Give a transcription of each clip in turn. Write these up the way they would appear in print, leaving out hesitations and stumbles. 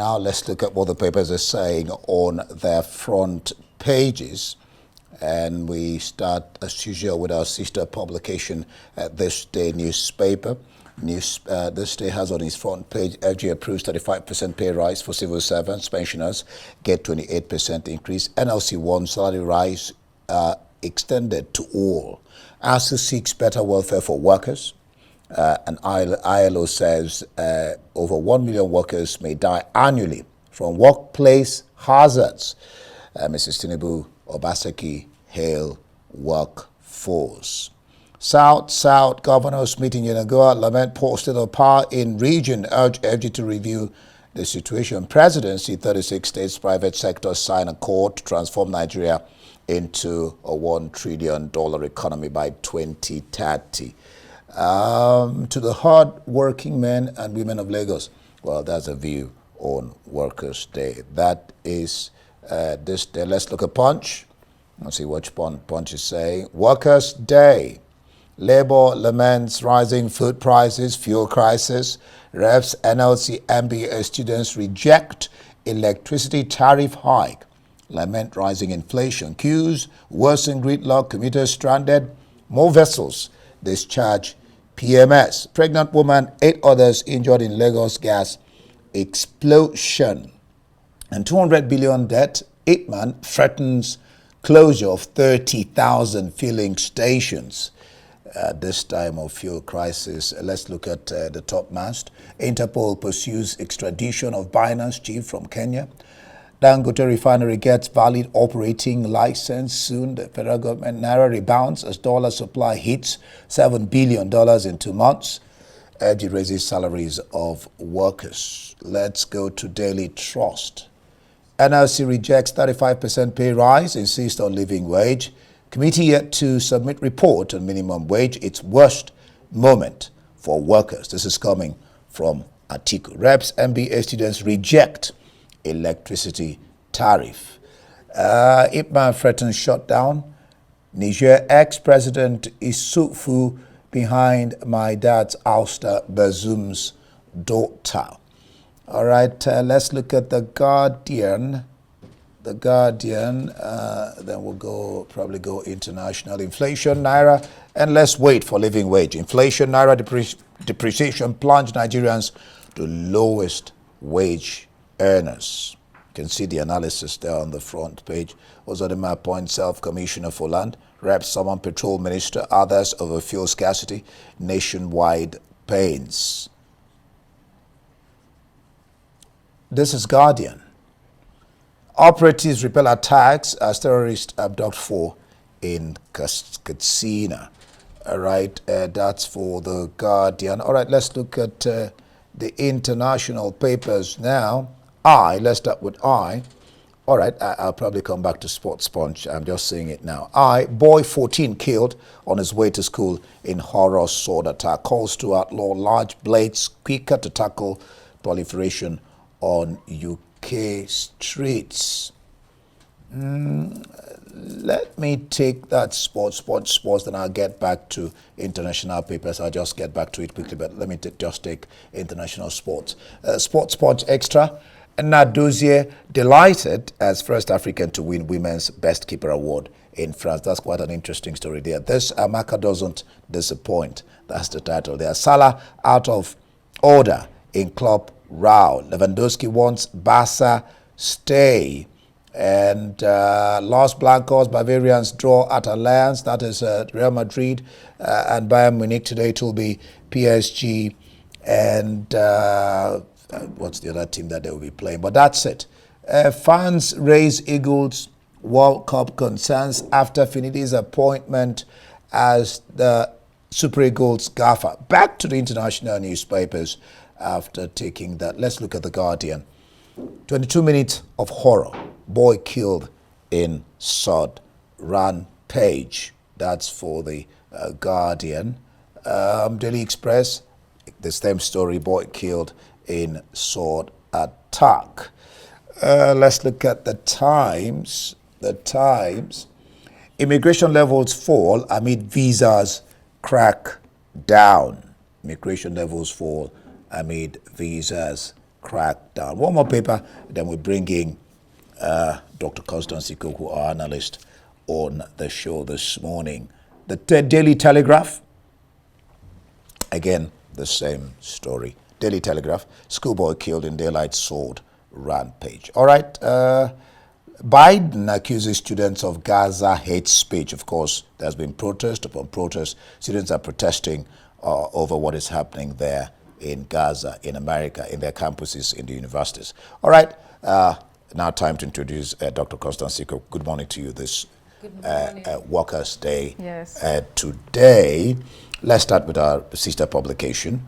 now let's look at what the papers are saying on their front pages. And we start, as usual, with our sister publication, This Day newspaper. This Day has on its front page, FG approves 35% pay rise for civil servants. Pensioners get 28% increase. NLC wants salary rise extended to all. ASU seeks better welfare for workers. And ILO says over 1 million workers may die annually from workplace hazards. Mrs. Tinubu, Obaseki hail workforce. South governors meeting in Goa lament poor state of power in region, urge FG to review the situation. Presidency, 36 states, private sector sign accord to transform Nigeria into a $1 trillion economy by 2030. To the hard-working men and women of Lagos, well, that's a view on Workers' Day. That is this day. Let's look at Punch. Let's see what Punch is saying. Workers' Day. Labour laments rising food prices, fuel crisis. Reps, NLC, MBA students reject electricity tariff hike. Lament rising inflation. Queues, worsen gridlock, commuters stranded. More vessels discharge PMS. Pregnant woman, 8 others injured in Lagos gas explosion. And 200 billion debt. Ipman threatens closure of 30,000 filling stations. This time of fuel crisis, let's look at the top mast. Interpol pursues extradition of Binance chief from Kenya. Dangote refinery gets valid operating license soon. The federal government naira rebounds as dollar supply hits $7 billion in 2 months. FG raises salaries of workers. Let's go to Daily Trust. NLC rejects 35% pay rise, insists on living wage. Committee yet to submit report on minimum wage, its worst moment for workers. This is coming from Atiku. Reps, MBA students reject electricity tariff. Ipman threatens shutdown. Niger ex-president Issoufou behind my dad's ouster, Bazoum's daughter. All right, let's look at The Guardian. The Guardian, then we'll probably go international. Inflation, Naira, and let's wait for living wage. Inflation, Naira depreciation plunged Nigerians to lowest wage earners. You can see the analysis there on the front page. Ozodema appoints self-commissioner for land. Reps summon petrol minister. Others over fuel scarcity. Nationwide pains. This is Guardian. Operatives repel attacks as terrorists abduct 4 in Katsina. All right, that's for The Guardian. All right, let's look at the international papers now. Let's start with I. All right, I'll probably come back to Sports Punch. I'm just seeing it now. Boy 14 killed on his way to school in horror sword attack. Calls to outlaw large blades quicker to tackle proliferation on UK streets. Let me take that sports, then I'll get back to international papers. I'll just get back to it quickly, but let me just take international sports. Sports Punch Extra. Nadozie delighted as first African to win Women's Best Keeper Award in France. That's quite an interesting story there. This Amaka doesn't disappoint. That's the title there. Salah out of order in club row. Lewandowski wants Barca stay. And Los Blancos, Bavarians draw at Alliance. That is Real Madrid and Bayern Munich. Today it will be PSG and what's the other team that they will be playing? But that's it. Fans raise Eagles World Cup concerns after Finidi's appointment as the Super Eagles gaffer. Back to the international newspapers after taking that. Let's look at The Guardian. 22 minutes of horror. Boy killed in sod rampage. That's for The Guardian. Daily Express, the same story. Boy killed in sword attack. Let's look at The Times. The Times. Immigration levels fall amid visas crack down. Immigration levels fall amid visas crackdown. One more paper, then we bring in Dr. Constance Ikoku, our analyst, on the show this morning. The Daily Telegraph, again, the same story. Daily Telegraph, schoolboy killed in daylight sword rampage. All right, Biden accuses students of Gaza hate speech. Of course, there's been protest upon protest. Students are protesting over what is happening there in Gaza, in America, in their campuses, in the universities. All right, now time to introduce Dr. Constance Ikoku. Good morning to you this Workers' Day. Yes. Today, let's start with our sister publication.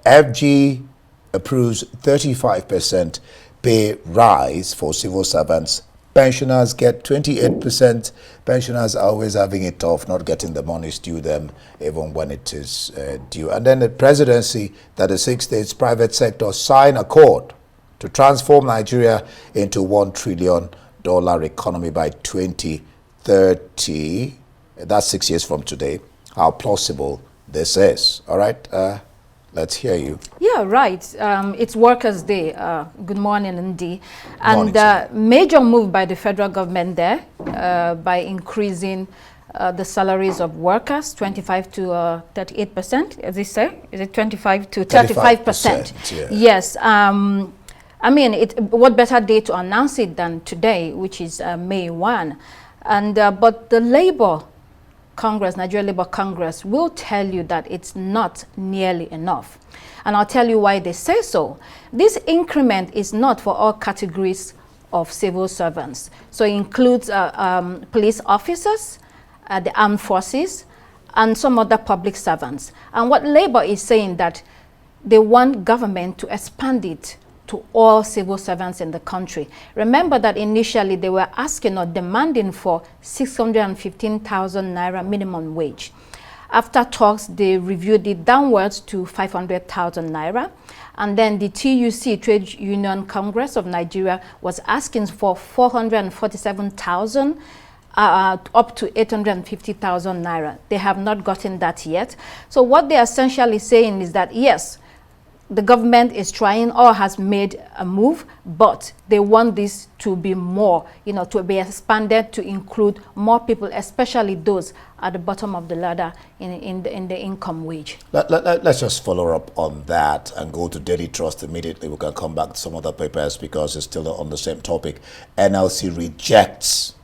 FG approves 35% pay rise for civil servants. Pensioners get 28%. Pensioners are always having it tough, not getting the monies due them, even when it is due. And then the presidency that the 6 states private sector sign accord to transform Nigeria into $1 trillion economy by 2030. That's 6 years from today. How plausible this is. All right. Let's hear you. Yeah, right. It's Workers' Day. Good morning, Ndi. And major move by the federal government there by increasing the salaries of workers, 25 to 38%, as they say. Is it 25 to 35%? Yeah. Yes. I mean, what better day to announce it than today, which is May 1. And but the Labour Congress, Nigeria Labour Congress, will tell you that it's not nearly enough. And I'll tell you why they say so. This increment is not for all categories of civil servants. So it includes police officers, the armed forces, and some other public servants. And what Labour is saying that they want government to expand it to all civil servants in the country. Remember that initially they were asking or demanding for 615,000 naira minimum wage. After talks, they reviewed it downwards to 500,000 naira. And then the TUC, Trade Union Congress of Nigeria, was asking for 447,000 up to 850,000 naira. They have not gotten that yet. So what they're essentially saying is that, yes, the government is trying or has made a move, but they want this to be more, to be expanded to include more people, especially those at the bottom of the ladder in the income wage. Let's just follow up on that and go to Daily Trust immediately. We can come back to some other papers because it's still on the same topic. NLC rejects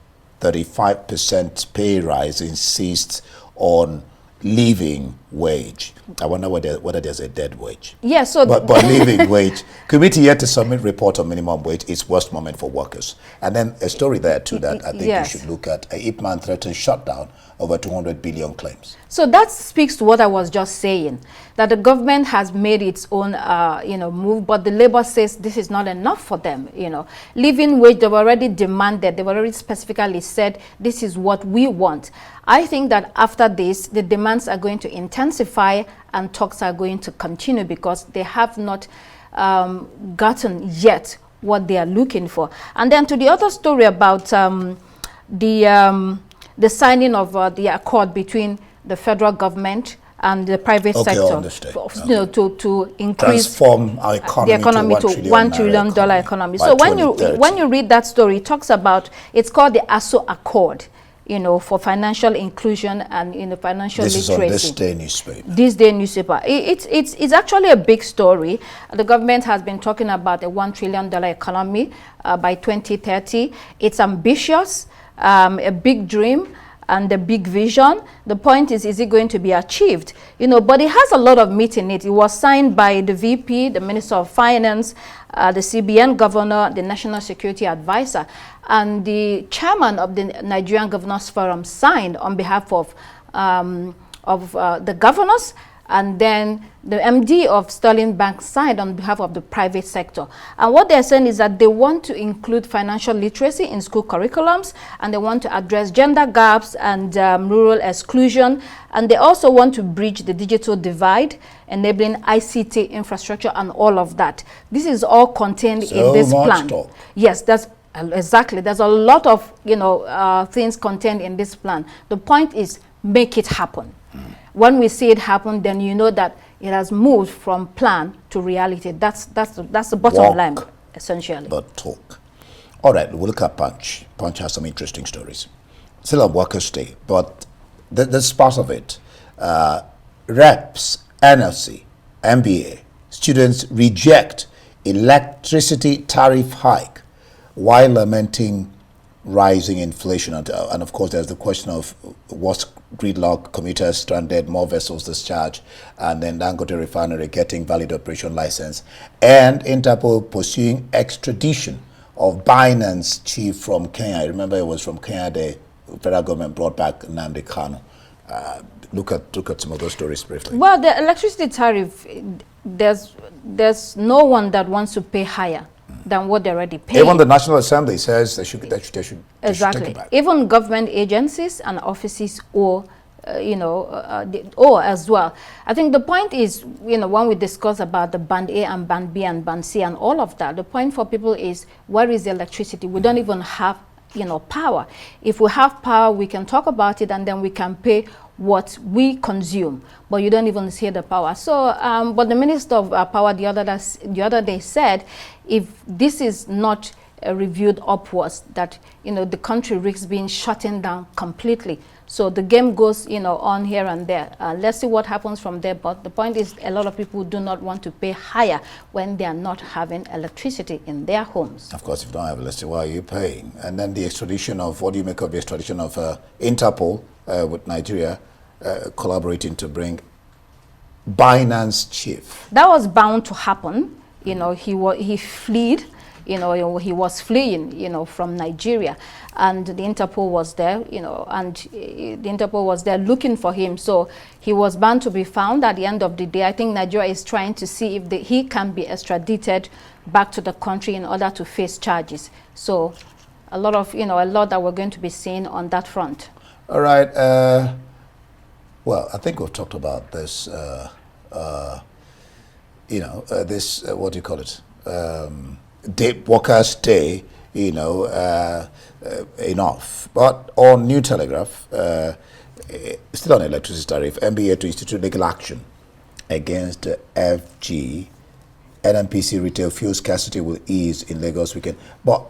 35% pay rise, insists on living wage. I wonder whether there's a dead wage. Yeah, so but living wage. Committee yet to submit report on minimum wage. It's worst moment for workers. And then a story there too that I think you should look at. Ipman threatens shutdown over 200 billion claims. So that speaks to what I was just saying, that the government has made its own move, but the Labour says this is not enough for them. Living wage, they've already demanded, they've already specifically said this is what we want. I think that after this, the demands are going to intensify and talks are going to continue because they have not gotten yet what they are looking for. And then to the other story about the signing of the accord between the federal government and the private sector to increase transform our economy to $1 trillion economy. So when you read that story, it talks about, it's called the ASO Accord, for financial inclusion and financial literacy. This is on This Day newspaper. This Day newspaper. It's actually a big story. The government has been talking about a $1 trillion economy by 2030. It's ambitious, a big dream and a big vision. The point is it going to be achieved? But it has a lot of meat in it. It was signed by the VP, the Minister of Finance, the CBN governor, the National Security Advisor, and the chairman of the Nigerian Governors Forum signed on behalf of the governors, and then the MD of Sterling Bank signed on behalf of the private sector. And what they're saying is that they want to include financial literacy in school curriculums, and they want to address gender gaps and rural exclusion, and they also want to bridge the digital divide, enabling ICT infrastructure and all of that. This is all contained in this plan. Talk. Yes, that's exactly. There's a lot of things contained in this plan. The point is, make it happen. When we see it happen, then you know that It has moved from plan to reality. That's the bottom Walk, line, essentially. but talk. All right, we'll look at Punch. Punch has some interesting stories. Still on Workers' Day, but there's part of it. Reps, NLC, MBA, students reject electricity tariff hike while lamenting rising inflation. And of course, there's the question of what's gridlock, commuters stranded, more vessels discharged, and then Dangote Refinery getting valid operation license, and Interpol pursuing extradition of Binance chief from Kenya. I remember it was from Kenya the federal government brought back Nnamdi Kanu. Look at some of those stories briefly. Well, the electricity tariff, there's no one that wants to pay higher than what they already pay. Even the National Assembly says they should take Exactly. it back. Even government agencies and offices owe, they owe as well. I think the point is, when we discuss about the band A and band B and band C and all of that, the point for people is, where is the electricity? We don't even have, power. If we have power, we can talk about it and then we can pay what we consume, but you don't even see the power. So, but the Minister of Power the other day said, if this is not reviewed upwards, that the country risks being shutting down completely. So the game goes on here and there. Let's see what happens from there. But the point is, a lot of people do not want to pay higher when they are not having electricity in their homes. Of course, if you don't have electricity, why are you paying? And then the extradition of, what do you make of the extradition of Interpol with Nigeria collaborating to bring Binance chief? That was bound to happen. He fled. He was fleeing, from Nigeria, and the Interpol was there, and the Interpol was there looking for him. So he was bound to be found. At the end of the day, I think Nigeria is trying to see if he can be extradited back to the country in order to face charges. So a lot that we're going to be seeing on that front. All right. Well, I think we've talked about this. What do you call it? Workers' Day, enough. But on New Telegraph, still on electricity tariff, MBA to institute legal action against FG. NNPC retail fuel scarcity will ease in Lagos weekend. But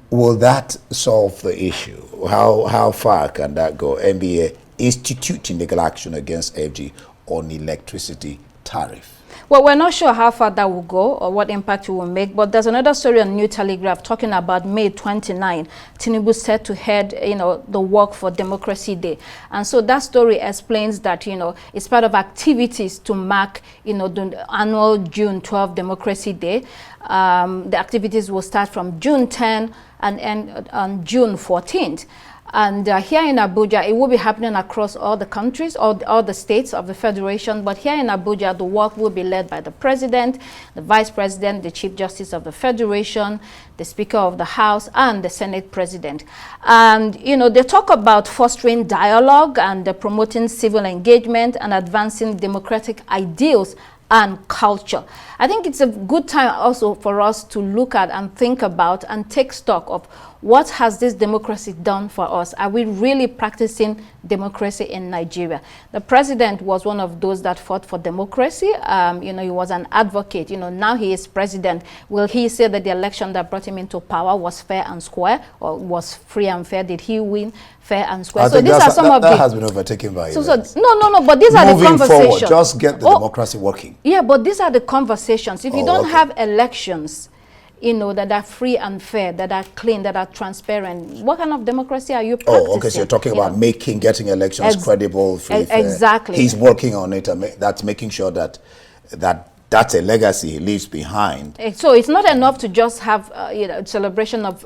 will that solve the issue? How far can that go? MBA instituting legal action against FG on electricity tariff. Well, we're not sure how far that will go or what impact it will make, but there's another story on New Telegraph talking about May 29. Tinubu set to head, the Work for Democracy Day. And so that story explains that, it's part of activities to mark, the annual June 12 Democracy Day. The activities will start from June 10 and end on June 14th. And here in Abuja, it will be happening across all the countries, all the states of the Federation. But here in Abuja, the work will be led by the President, the Vice President, the Chief Justice of the Federation, the Speaker of the House, and the Senate President. And, they talk about fostering dialogue and promoting civil engagement and advancing democratic ideals and culture. I think it's a good time also for us to look at and think about and take stock of what has this democracy done for us. Are we really practicing democracy in Nigeria? The president was one of those that fought for democracy. He was an advocate. Now he is president. Will he say that the election that brought him into power was fair and square, or was free and fair? Did he win fair and square? So these are some of the... That has been overtaken by no, but these are the conversations. Moving forward, just get the democracy working. Yeah, but these are the conversations. If you don't have elections, that are free and fair, that are clean, that are transparent, what kind of democracy are you practicing? Oh, okay, so you're talking about getting elections credible, free, fair. Exactly. He's working on it, and that's making sure that's a legacy he leaves behind. So it's not enough to just have celebration of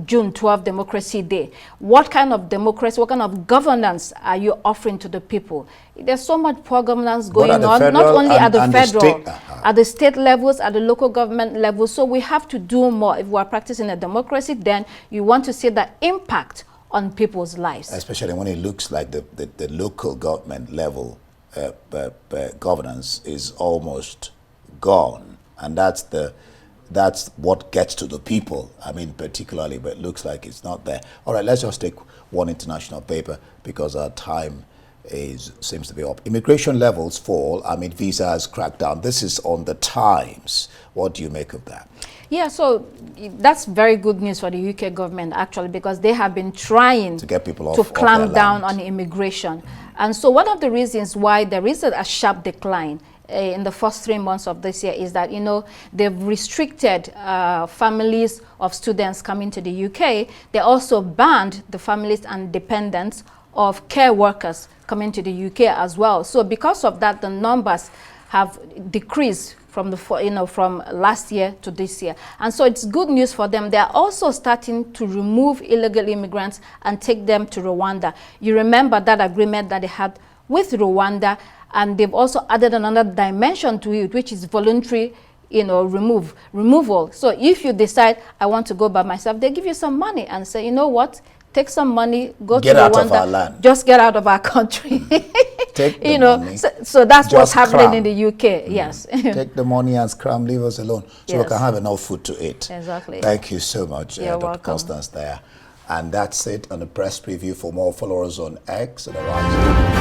June 12 Democracy Day. What kind of democracy, what kind of governance are you offering to the people? There's so much poor governance going on, not only at the federal, at the state levels, at the local government levels. So we have to do more. If we're practicing a democracy, then you want to see the impact on people's lives. Especially when it looks like the local government level governance is almost gone, and that's what gets to the people. I mean, particularly, but it looks like it's not there. All right, let's just take one international paper because our time seems to be up. Immigration levels fall amid visas crackdown. This is on the Times. What do you make of that? Yeah, so that's very good news for the UK government, actually, because they have been trying to get people off, to clamp down land. on immigration. And so one of the reasons why there is a sharp decline in the first 3 months of this year is that, you know, they've restricted families of students coming to the UK. They also banned the families and dependents of care workers coming to the UK as well. So because of that, the numbers have decreased from from last year to this year. And so it's good news for them. They're also starting to remove illegal immigrants and take them to Rwanda. You remember that agreement that they had with Rwanda, and they've also added another dimension to it, which is voluntary removal. So if you decide, I want to go by myself, they give you some money and say, you know what, take some money, go to Rwanda, out of our land. Just get out of our country. Take the money. So that's what's Just happening cram. in the UK. Yes. Take the money and scram, leave us alone, so we Yes. can have enough food to eat. Exactly. Thank you so much, You're Dr. welcome. Constance there. And that's it on the press preview. For more, follow us on X and around.